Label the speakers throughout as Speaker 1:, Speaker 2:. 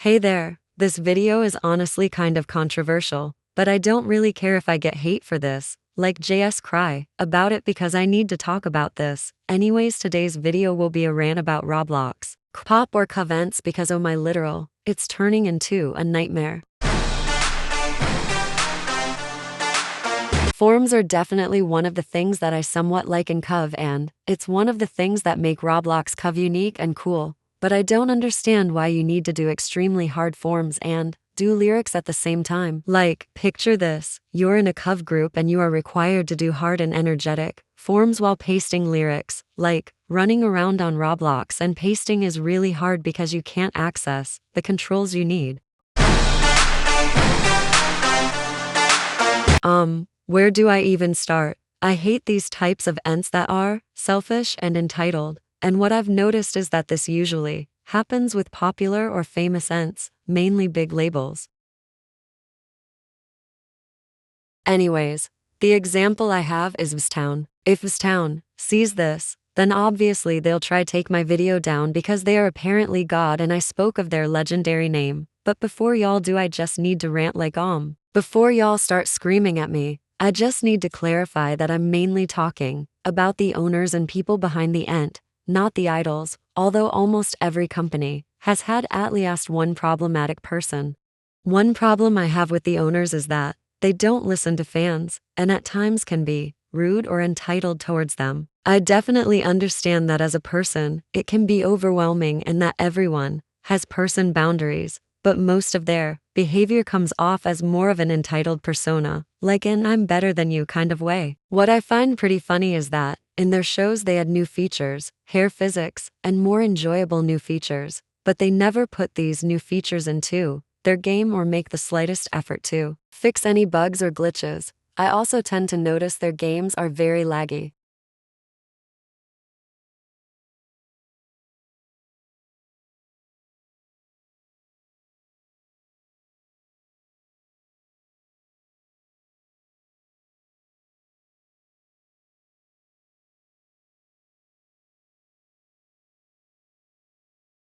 Speaker 1: Hey there, this video is honestly kind of controversial, but I don't really care if I get hate for this, like JS cry, about it because I need to talk about this. Anyways, today's video will be a rant about Roblox, pop or KUV because oh my literal, it's turning into a nightmare. Forms are definitely one of the things that I somewhat like in KUV, and it's one of the things that make Roblox KUV unique and cool. But I don't understand why you need to do extremely hard forms and do lyrics at the same time. Like, picture this, you're in a KUV group and you are required to do hard and energetic forms while pasting lyrics. Like, running around on Roblox and pasting is really hard because you can't access the controls you need. Where do I even start? I hate these types of ents that are selfish and entitled. And what I've noticed is that this usually happens with popular or famous ents, mainly big labels. Anyways, the example I have is Vstown. If Vstown sees this, then obviously they'll try take my video down because they are apparently God and I spoke of their legendary name. But before y'all do, I just need to rant like before y'all start screaming at me, I just need to clarify that I'm mainly talking about the owners and people behind the ent, not the idols, although almost every company has had at least one problematic person. One problem I have with the owners is that they don't listen to fans, and at times can be rude or entitled towards them. I definitely understand that as a person, it can be overwhelming and that everyone has person boundaries, but most of their behavior comes off as more of an entitled persona, like an I'm better than you kind of way. What I find pretty funny is that in their shows they add new features, hair physics, and more enjoyable new features, but they never put these new features into their game or make the slightest effort to fix any bugs or glitches. I also tend to notice their games are very laggy.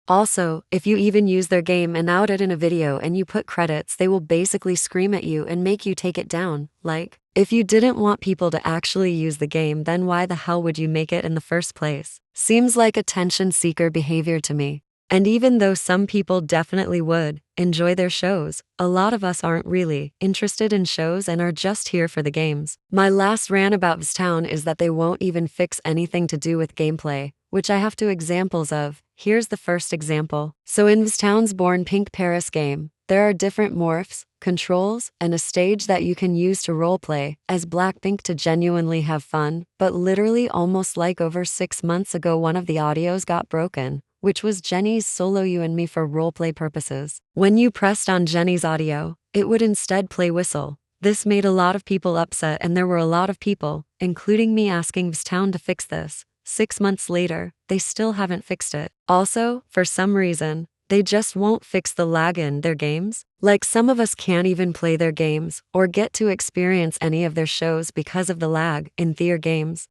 Speaker 1: Also, if you even use their game and out it in a video and you put credits, they will basically scream at you and make you take it down. Like, if you didn't want people to actually use the game, then why the hell would you make it in the first place? Seems like attention seeker behavior to me. And even though some people definitely would enjoy their shows, a lot of us aren't really interested in shows and are just here for the games. My last rant about Vstown is that they won't even fix anything to do with gameplay, which I have two examples of. Here's the first example. So in Vstown's Born Pink Paris game, there are different morphs, controls, and a stage that you can use to roleplay as Blackpink to genuinely have fun, but literally almost like over 6 months ago one of the audios got broken, which was Jennie's Solo You and Me for roleplay purposes. When you pressed on Jennie's audio, it would instead play Whistle. This made a lot of people upset and there were a lot of people, including me, asking Vstown to fix this. 6 months later, they still haven't fixed it. Also, for some reason, they just won't fix the lag in their games. Like some of us can't even play their games or get to experience any of their shows because of the lag in their games.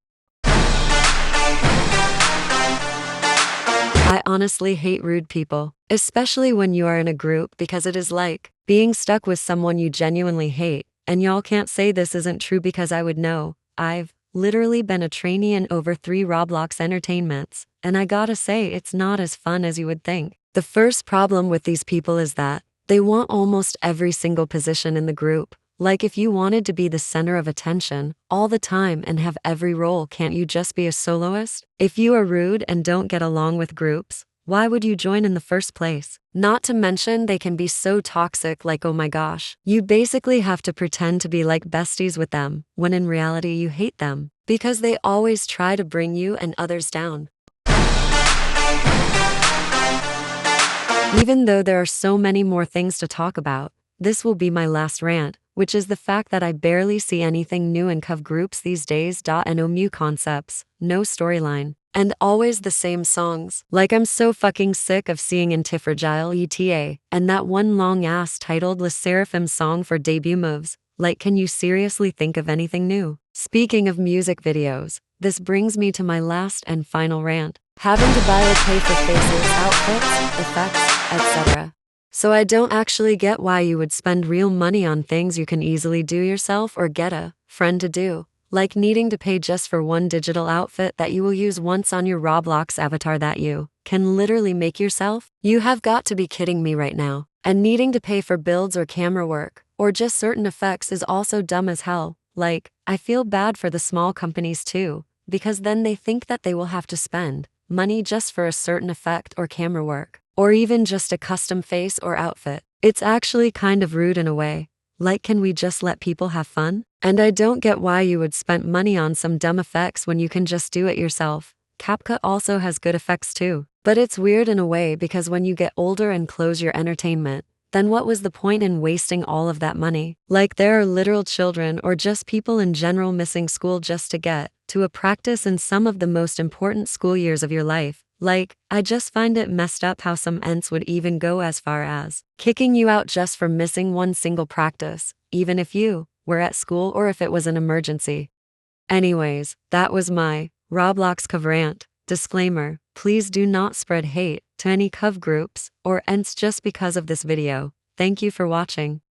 Speaker 1: I honestly hate rude people, especially when you are in a group, because it is like being stuck with someone you genuinely hate, and y'all can't say this isn't true because I would know. I've literally been a trainee in over 3 Roblox entertainments, and I gotta say it's not as fun as you would think. The first problem with these people is that they want almost every single position in the group. Like if you wanted to be the center of attention all the time and have every role, can't you just be a soloist? If you are rude and don't get along with groups, why would you join in the first place? Not to mention they can be so toxic, like oh my gosh, you basically have to pretend to be like besties with them, when in reality you hate them, because they always try to bring you and others down. Even though there are so many more things to talk about, this will be my last rant, which is the fact that I barely see anything new in KUV groups these days. No new concepts, no storyline, and always the same songs. Like I'm so fucking sick of seeing Antifragile ETA, and that one long ass titled Le Seraphim song for debut moves. Like, can you seriously think of anything new? Speaking of music videos, this brings me to my last and final rant. Having to buy or pay for faces, outfits, effects, etc. So I don't actually get why you would spend real money on things you can easily do yourself or get a friend to do, like needing to pay just for one digital outfit that you will use once on your Roblox avatar that you can literally make yourself. You have got to be kidding me right now. And needing to pay for builds or camera work, or just certain effects is also dumb as hell. Like, I feel bad for the small companies too, because then they think that they will have to spend money just for a certain effect or camera work, or even just a custom face or outfit. It's actually kind of rude in a way. Like, can we just let people have fun? And I don't get why you would spend money on some dumb effects when you can just do it yourself. CapCut also has good effects too. But it's weird in a way because when you get older and close your entertainment, then what was the point in wasting all of that money? Like, there are literal children or just people in general missing school just to get to a practice in some of the most important school years of your life. Like, I just find it messed up how some ents would even go as far as kicking you out just for missing one single practice, even if you were at school or if it was an emergency. Anyways, that was my Roblox KUV rant. Disclaimer, please do not spread hate to any KUV groups or ents just because of this video. Thank you for watching.